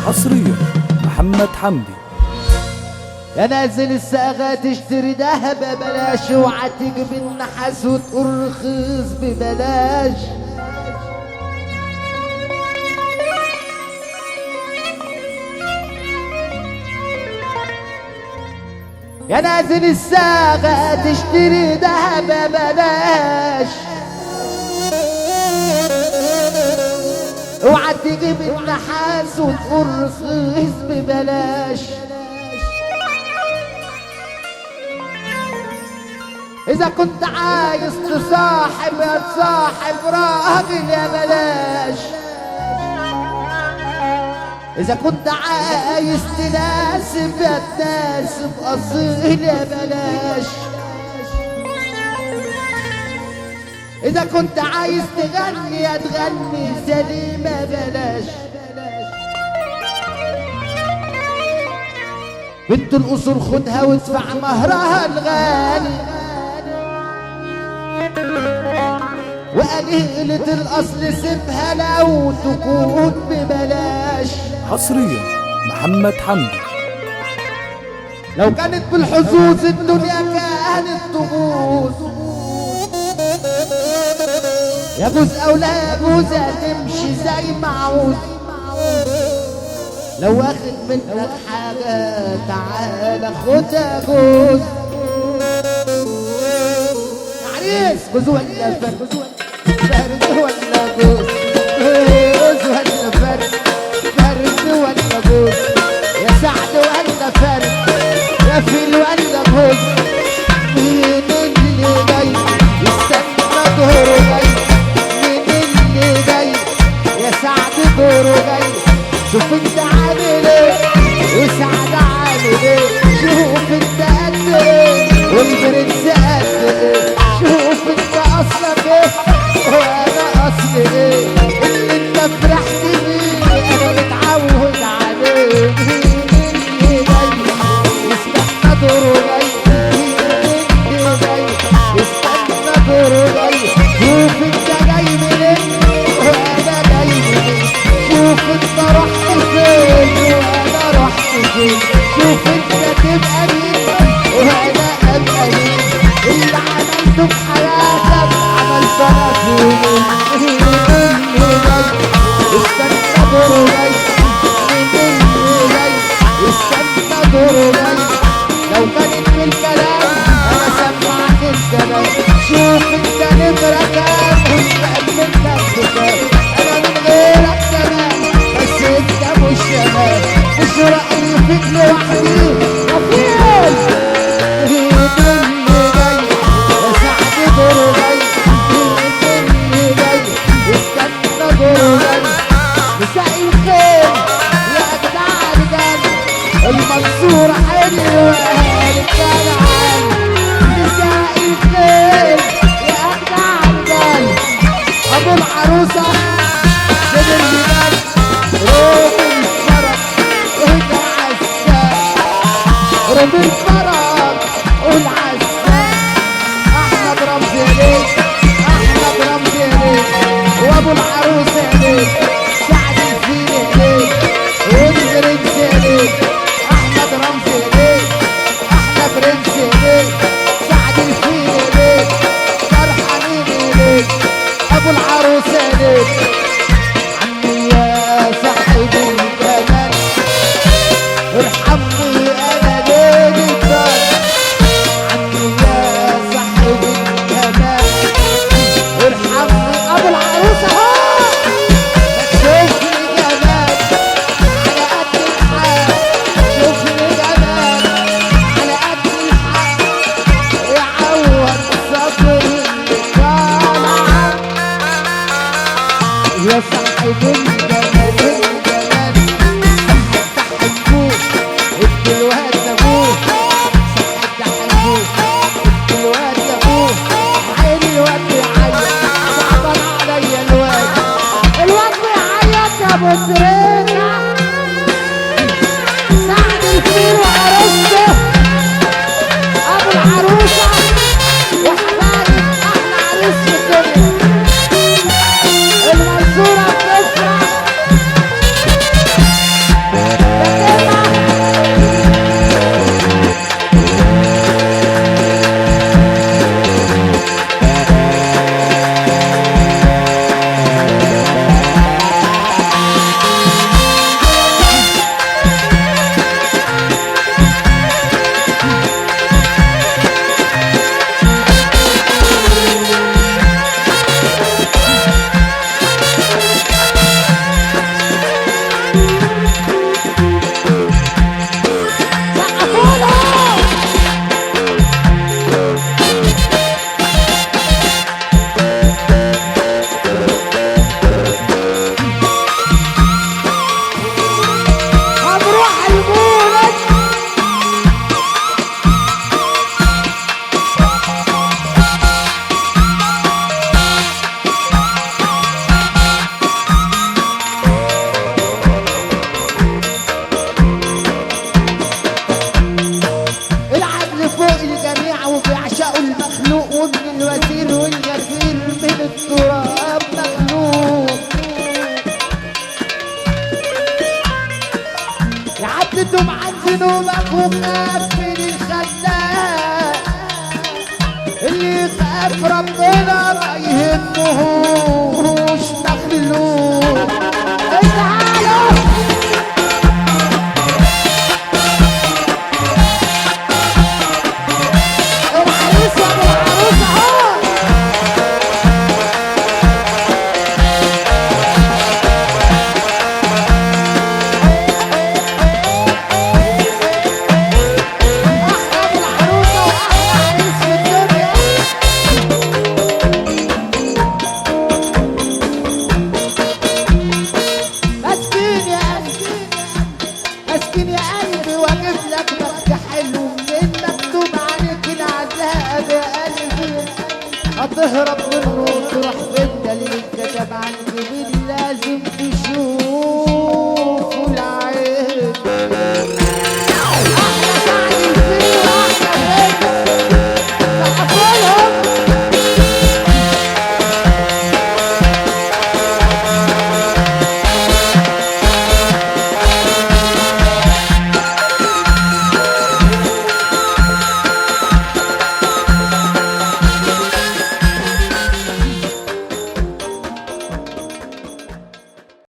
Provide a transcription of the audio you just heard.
حصريا محمد حمدي. يا نازل الصاغة تشتري دهب ببلاش، اوعى تجيب النحاس وتقول رخيص ببلاش. يا نازل الصاغة تشتري دهب ببلاش، اوعى تجيب النحاس وتقول رخيص ببلاش. إذا كنت عايز تصاحب يا تصاحب راجل يا بلاش، إذا كنت عايز تناسب يا تناسب أصيل يا بلاش، إذا كنت عايز تغني يا تغني سليمة بلاش. بنت الأصول خدها وادفع مهرها الغالي، وقليلة الأصل سيبها لو تكون ببلاش. حصريا محمد حمدي. لو كانت بالحظوظ الدنيا كانت تبوظ، يجوز أو لا يجوز هتمشي زي ما عاوز. لو واخد منك حاجة تعالى خدها جوز. عريس جوز ولا فرد، فرد ولا جوز، جوز ولا فرد، فرد ولا جوز. يا سعد ولا فرد، يا فيل ولا جوز. مين اللي جاي يستنى دوره جاي؟ مين اللي جاي يا سعد دوره جاي؟ شوف انت عامل ايه وسعد عامل ايه، شوف انت قد ايه والبرنس قد ايه. شوف انت اصلك ايه وانا اصلي ايه، اللي انت فرحت بيه انا متعود عليه. مين اللي جاي يستنى دوره جاي؟ مين اللي جاي يستنى دوره جاي؟ شوف انت جاي منين وانا جاي منين، شوف انت رحت فين وانا رحت فين. شوف انت تبقى مين وانا ابقى مين، اللي عملته في حياتك عملته انا فين. مين اللي جاي استنى دوره جاي؟ مين اللي جاي استنى دوره جاي؟ لو كانت في الكلام انا سمعت الكلام. شوف انت نمرة كام وانت قدمتك بكام، انا من غيرك تمام بس انت مش تمام. مش رأيي فيك لوحدي يا فيل. مين اللي جاي يا سعد دوره جاي؟ مين اللي جاي استنى دوره جاي؟ مساء الخير يا أجدع رجال، المنصورة حلوة رجالة عالي. مساء الخير يا أجدع رجال، أبو العروسة من الجبال روح الفرج اهدى عالساق، روح الفرج قول عالساق. أحمد رمزي ليك، أحمد رمزي ليك، وأبو العروسة ليك، سعد الفيل ليك، والبرنس ليك. أحمد رمزي ليك، أحمد برنس ليك، سعد الفيل ليك، فرحانين ليك، أبو العروسة ليك. عمي يا صاحب الجمال ارحمني أنا ليل الدار. عمي يا صاحب الجمال ارحمني. أبو العروسة اهو شوف لي جمال على قد الحال، شوف لي جمال على قد الحال، يعوض صبر اللي طالع. يا صاحب الجمال الجمال صحت تحبوه ادي الواد لابوه، صحت تحبوه ادي الواد لابوه. عيني الواد بيعيط صعبان عليا الواد، الواد بيعيط يا ابو تريكة. سعد الفيل وعروسته ابو العروسة وحبايب احلى عريس في الدنيا. المنصورة بتفرح أب مخلوق يعدتم عن ذنوبك وقافل الخزان اللي يخاف ربنا ما يهمهوش مخلوق تعالوا العريس وابو العروس اهو احلى العروسه واحلى عريس في الدنيا مسكين يا قلبي مسكين يا قلبي واجيب لك بخت حلو من مكتوب عليك العذاب يا قلبي هتهرب